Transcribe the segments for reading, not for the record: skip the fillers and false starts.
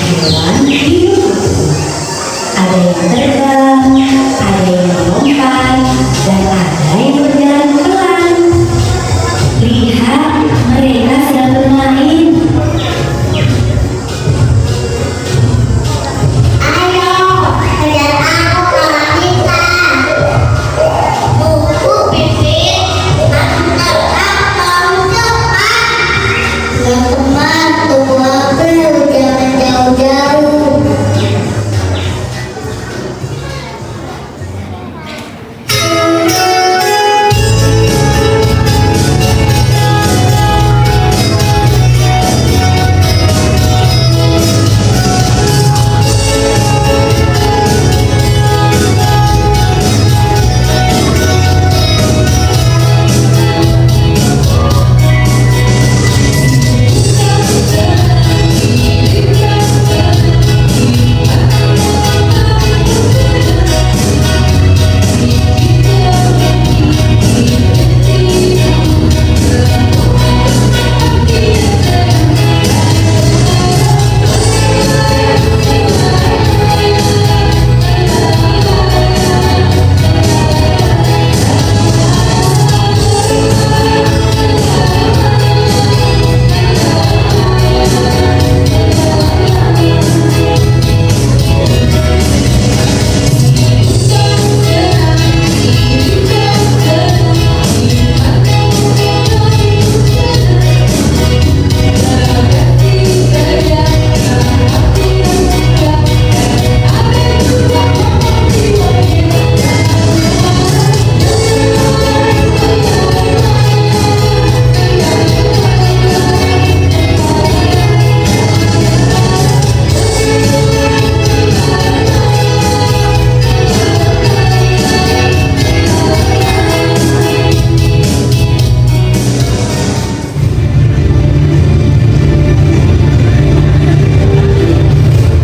hewan hidup itu. Ada yang terbang, ada yang melompat, dan ada yang berjalan pelan. Lihat, mereka sedang bermain. Ayo, kejar aku kalau bisa. Buku Pipit, aku terbang terlalu cepat. Teman-teman, tunggu aku, jangan jauh-jauh.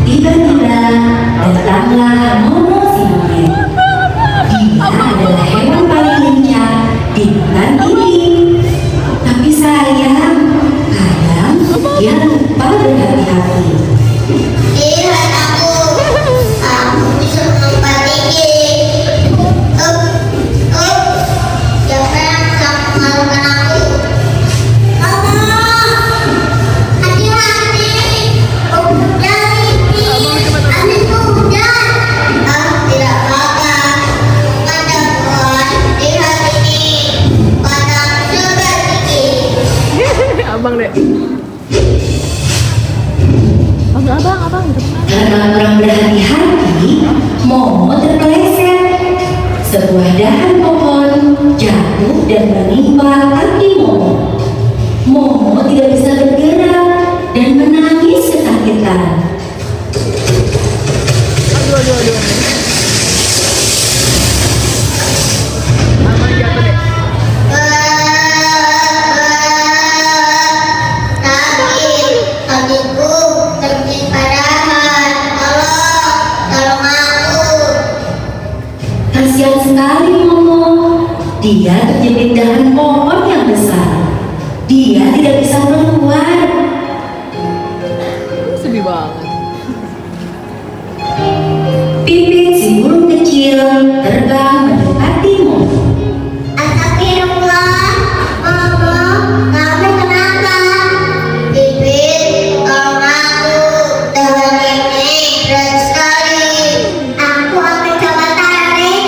Tiba-tiba datanglah Momo si monyet. Dia adalah hewan paling lincah di hutan ini. Tapi sayang, kadang dia lupa berhati-hati. Lihat aku bisa melompat tinggi. Jangan malukan aku. Mama, hati-hati. Hujan ini, anginmu hujan. Tidak apa-apa. Ada pohon, lihat ini. Padang juga tinggi. Abang deh. Abang. Karena kurang berhati-hati, Momo terpeleset. Sebuah dahan pohon jatuh dan menimpa kaki Momo. Momo tidak bisa bergerak dan menangis kesakitan. Aduh. Abang jatuh deh. Kakiku tertimpa dahan. Tolong aku. Kasihan sekali Momo. Dia terjepit dahan pohon yang besar. Dia tidak bisa keluar. Sedih banget. Pipit si burung kecil terbang mendekati Momo. Astagfirullah, Momo, kamu kenapa? Pipit, tolong aku. Dahan ini berat sekali. Aku akan coba tarik.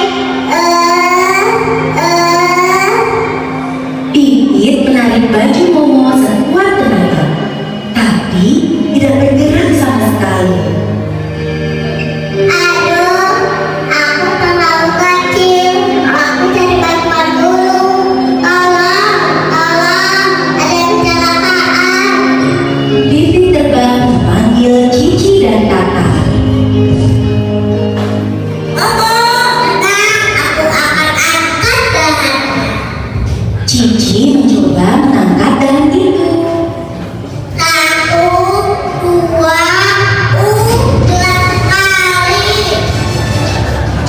Pipit menarik baju Momo sekuat tenaga, tapi tidak bergerak sama sekali. Aduh, aku terlalu kecil. Aku cari bantuan dulu. Tolong, ada kecelakaan. Pipit terbang memanggil Cici dan Kakak. Tenang, aku akan angkat dahannya. Cici mencoba mengangkat dahan itu. 1, 2, berat sekali.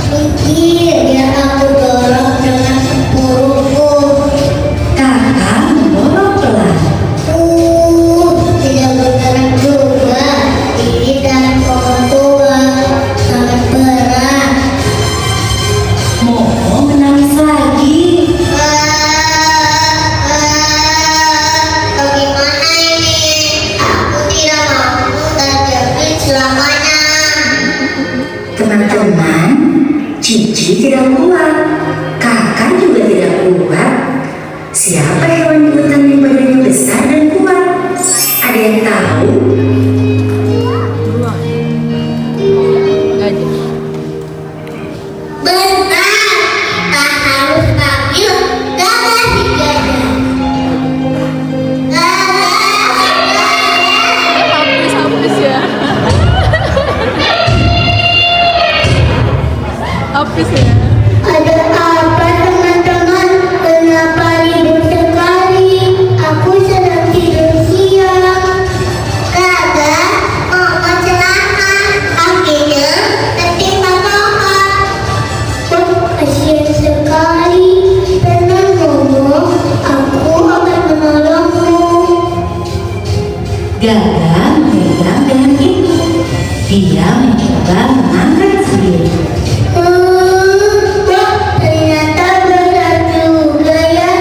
Pikir biar aku dorong dengan sepuluhku. Kakak mendorong pelan. Tidak bergerak juga. Ini dan Teman-teman, Cici tidak kuat, Kakak juga tidak kuat. Siapa hewan di hutan yang badannya besar dan kuat? Ada yang tahu? Beruang. Gajah. Benar, tak harus panggil gagah si gajah. Hapus ya. Hapus ya. Ada apa teman-teman? Kenapa ribut sekali? Aku sedang tidur siang. Gagah, mama celaka. Akhirnya tertimpa pohon. Kasihan sekali. Tenang ngomong, aku akan menolongmu. Gagah memegang dengan itu. Dia mencoba mengangkat sendiri. Ternyata berat juga ya.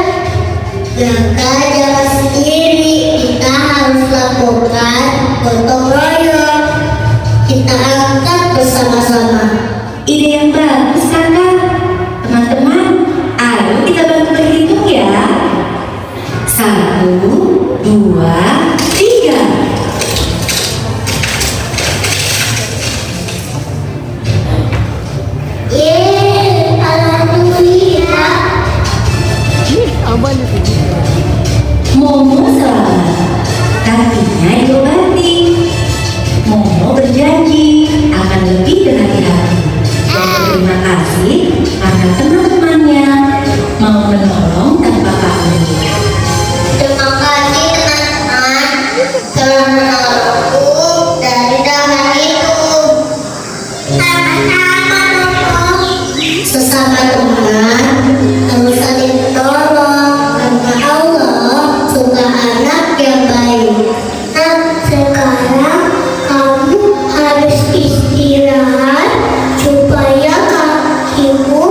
Gagah jalan sendiri. Kita harus lakukan gotong royong. Kita angkat bersama-sama. Ide yang bagus, Kakak. Teman-teman, ayo kita bantu berhitung ya. 1, 2, 3. Alhamdulillah. Abang di sini. Momo selamat. Kakinya diobati. Momo berjanji akan lebih berhati-hati. Dan berterima kasih karena teman-temannya mau menolong tanpa pamrih. Terima kasih teman-teman telah menolongku dari dalam itu. Sama-sama Momo. Sesama teman harus saling tolong karena Allah suka anak yang baik. Nah, sekarang kamu harus istirahat supaya kakimu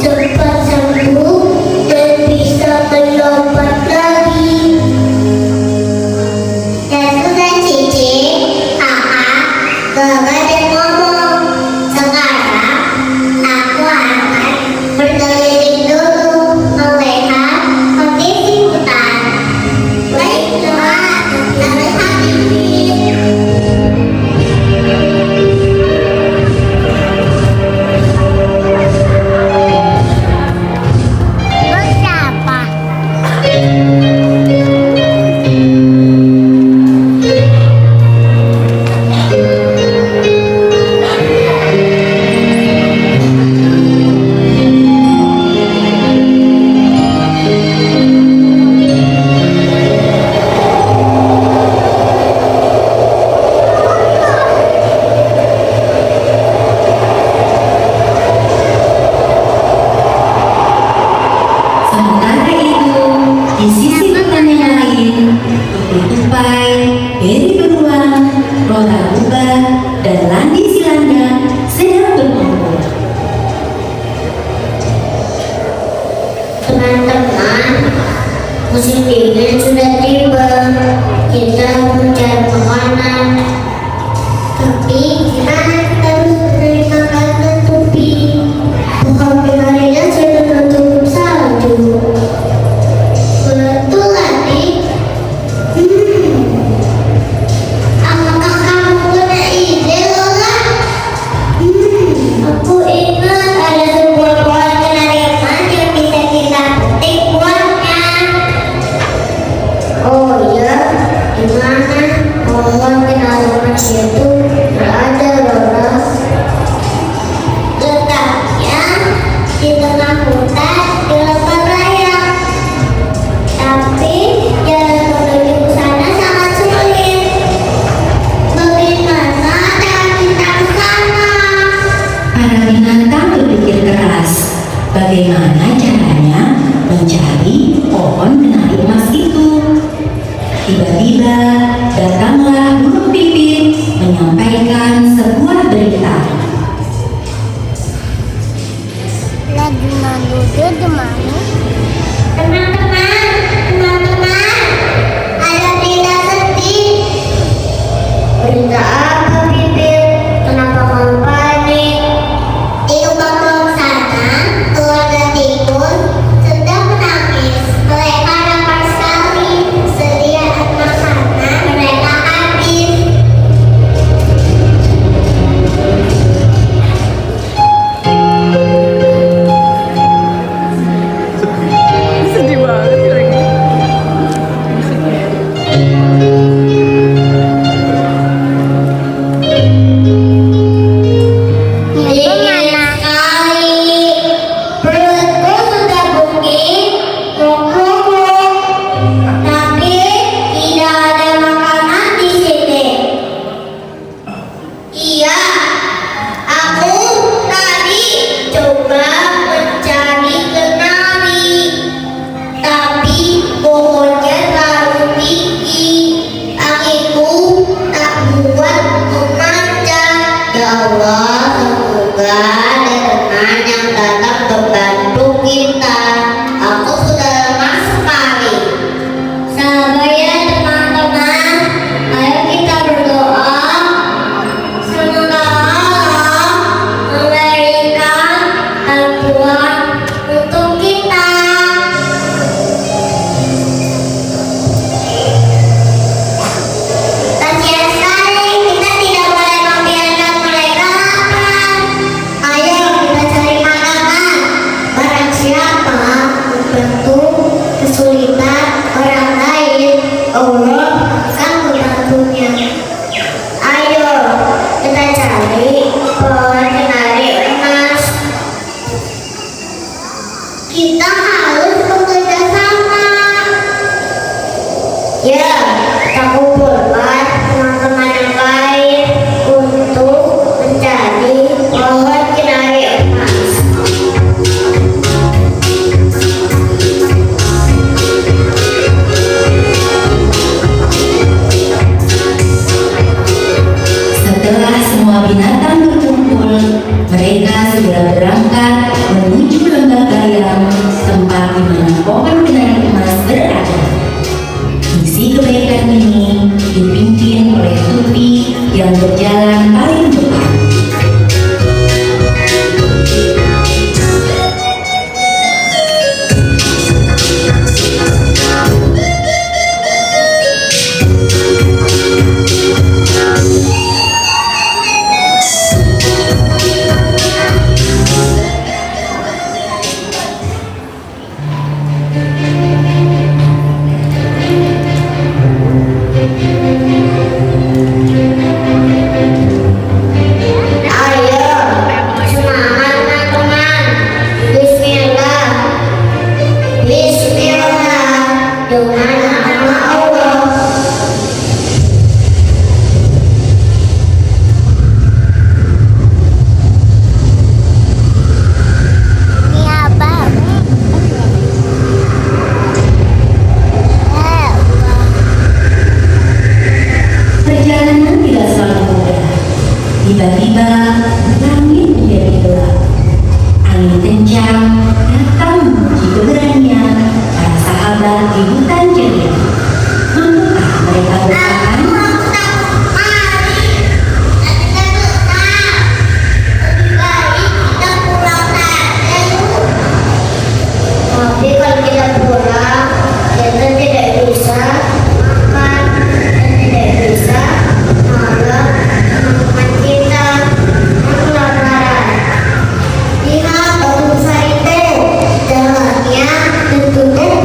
cepat sembuh dan bisa melompat lagi. Dan sudah Cici, Kakak, Gagah dan Momo. Sekarang aku akan berkeliling dulu melihat kondisi hutan. Baiklah, sampai hati. Siapa? Iya, aku tadi coba mencari kenari, tapi pohonnya terlalu tinggi. Kakiku tak kuat memanjat. Ya Allah, semoga ada teman yang datang membantu kita. Aku sudah lemah sekali. Sabar ya teman-teman. Ayo kita berdoa. Semoga Allah memberikan bantuan untuk kita. Kasihan sekali, kita tidak boleh membiarkan mereka lapar. Ayo kita cari makanan. Barang siapa membantu kesulitan orang lain, Allah akan membantunya. Ayo kita cari pohon kenari emas. Kita harus bekerja sama. Ya, kita kumpulkan teman-teman yang lain untuk mencari pohon kenari emas. Setelah semua binatang berkumpul, mereka segera berangkat menuju lembah Gayam, tempat di mana pohon kenari emas berada. Misi kebaikan ini dipimpin oleh Tuti yang berjalan paling depan. Ayo, semangat teman-teman. Bismillah. Bismillah. Dengan nama Allah. Ini apa? Perjalanan tidak selalu mudah. Tiba-tiba langit menjadi gelap. Angin kencang datang menguji keberanian para sahabat di hutan ceria. Mampukah mereka bertahan? Tapi kalau kita pulang, kita tidak bisa makan dan tidak bisa malam teman kita yang kelaparan. Lihat batu besar itu, jalannya tertutup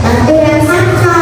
batu raksasa.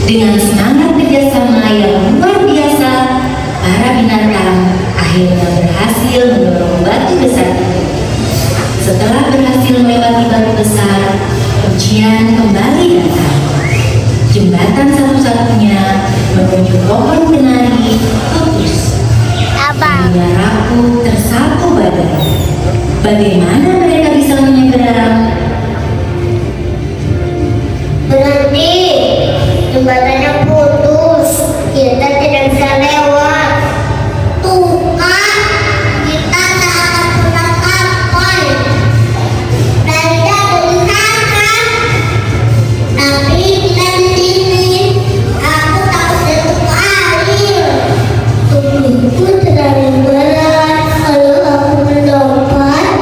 Dengan semangat kerjasama yang luar biasa, para binatang akhirnya berhasil mendorong batu besar itu. Setelah berhasil melewati batu besar, ujian kembali datang. Jembatan satu-satunya menuju pohon kenari putus. Abang. Hanya rapuh tersapu badai. Bagaimana mereka bisa menyeberang? Berhenti, jembatannya putus. Kita tidak bisa lewat. Tuh kan, kita tak akan pernah sampai. Dan tidak berusaha kan? Tapi kita di sini. Aku takut jatuh ke air. Tubuhku terlalu berat. Kalau aku melompat,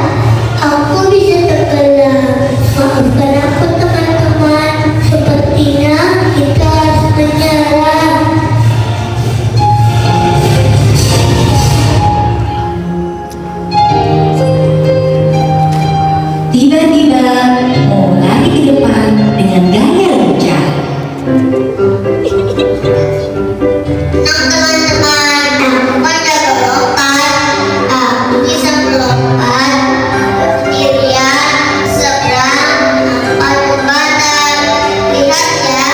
aku bisa tenggelam. Maafkan aku teman-teman. Sepertinya kita harus menyerah. Tiba-tiba mau lari ke depan dengan gaya lincah. Tenang teman-teman, aku kan jago lompat. Aku bisa melompat sendirian, seberang, tanpa jembatan. Lihat ya,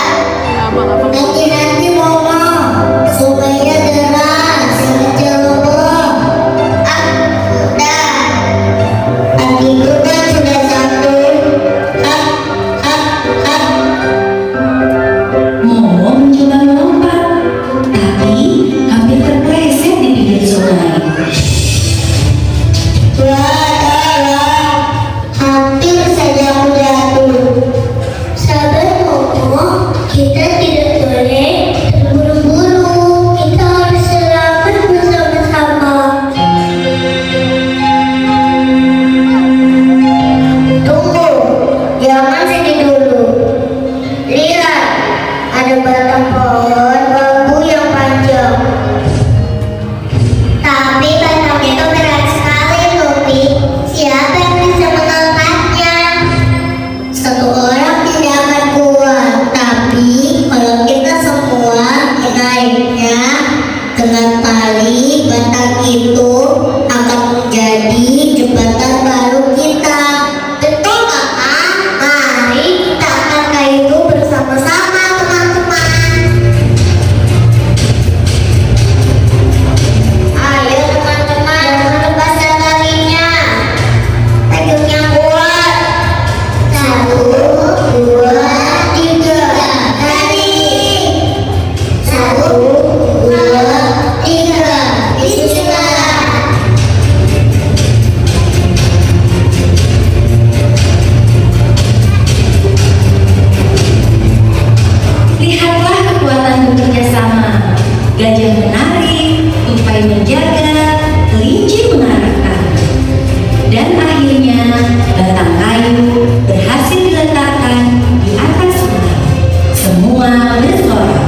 Abang-abang. nanti ngomong supaya deras, coba. Udah, adikku kan sudah satu. Momo mencoba melompat, tapi hampir terpleset di pinggir sungai. Hampir saja aku jatuh. Sabar Momo, kita tidak boleh terburu-buru. Kita harus selamat bersama-sama. Tunggu, jangan sedih dulu. Lihat, ada batang pohon bambu yang panjang. Tapi batangnya itu berat sekali, Lupi. Siapa yang bisa mengangkatnya? Satu orang tidak akan kuat. Tapi kalau kita semua menaiknya dengan tali, batang itu akan menjadi jembatan baru kita. Betul kakak? Mari kita angkat itu bersama-sama teman-teman. Ayo teman-teman, jangan lepaskan talinya. Pegangnya kuat. 1, 2, 3. Tadi. 1, 2, 3. Bismillah. Lihatlah kekuatan bekerja sama. Gajah menari, tupai menjaga, kelinci mengarahkan. Dan akhirnya batang kayu berhasil diletakkan di atas sungai. Semua bersorak.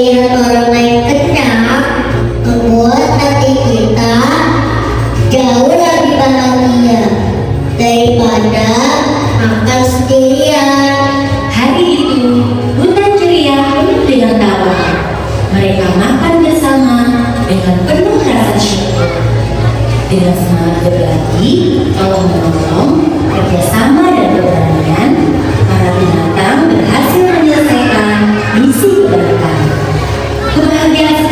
melihat orang lain kenyang membuat hati kita jauh lebih bahagia daripada makan sendirian. Hari itu, hutan ceria penuh dengan tawa. Mereka makan bersama dengan penuh rasa syukur. Dengan semangat berbagi, tolong-menolong, kerjasama dan keberanian, para binatang berhasil menyelesaikan misi kebaikan. Kebahagiaan